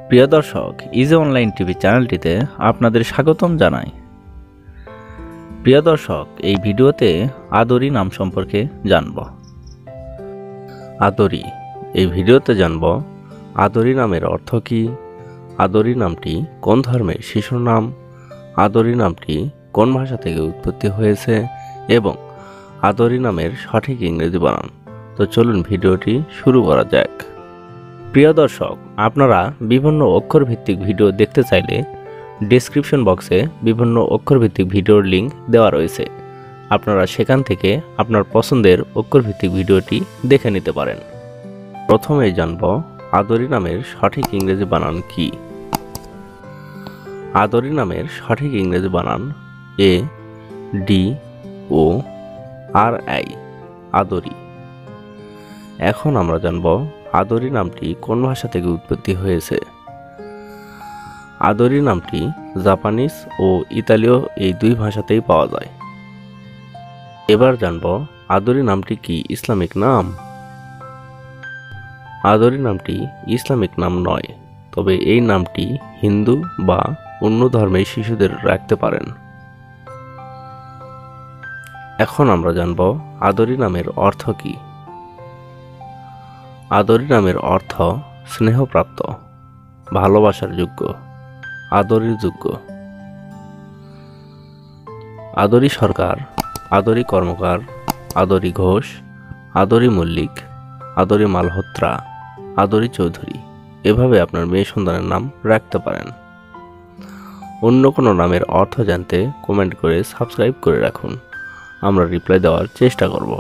প্রিয় দর্শক, easy online TV চ্যানেলটিতে আপনাদের স্বাগতম জানাই। প্রিয় দর্শক, এই ভিডিওতে আদরি নাম সম্পর্কে জানব। আদরি, এই ভিডিওতে জানব আদরি নামের অর্থ কী, আদরি নামটি কোন ধর্মের শিশুর নাম, আদরি নামটি কোন ভাষা থেকে উৎপত্তি হয়েছে এবং আদরি নামের সঠিক ইংরেজি বানান। তো চলুন ভিডিওটি শুরু করা যাক। প্রিয় দর্শক, আপনারা বিভিন্ন অক্ষরভিত্তিক ভিডিও দেখতে চাইলে ডেসক্রিপশন বক্সে বিভিন্ন অক্ষরভিত্তিক ভিডিওর লিঙ্ক দেওয়া রয়েছে। আপনারা সেখান থেকে আপনার পছন্দের অক্ষরভিত্তিক ভিডিওটি দেখে নিতে পারেন। প্রথমেই জানব আদরি নামের সঠিক ইংরেজি বানান কি। আদরি নামের সঠিক ইংরেজি বানান ADORI, আদরি। এখন আমরা জানব আদরি নামটি কোন ভাষা থেকে উৎপত্তি হয়েছে। আদরি নামটি জাপানিজ ও ইতালীয় এই দুই ভাষাতেই পাওয়া যায়। এবার জানব আদরি নামটি কি ইসলামিক নাম। আদরি নামটি ইসলামিক নাম নয়, তবে এই নামটি হিন্দু বা অন্য ধর্মের শিশুদের রাখতে পারেন। এখন আমরা জানব আদরি নামের অর্থ কী। আদরি নামের অর্থ স্নেহপ্রাপ্ত, ভালোবাসার যোগ্য, আদরের যোগ্য। আদরি সরকার, আদরি কর্মকার, আদরি ঘোষ, আদরি মল্লিক, আদরি মালহোত্রা, আদরি চৌধুরী, এভাবে আপনার মেয়ে সন্তানের নাম রাখতে পারেন। অন্য কোনো নামের অর্থ জানতে কমেন্ট করে সাবস্ক্রাইব করে রাখুন, আমরা রিপ্লাই দেওয়ার চেষ্টা করব।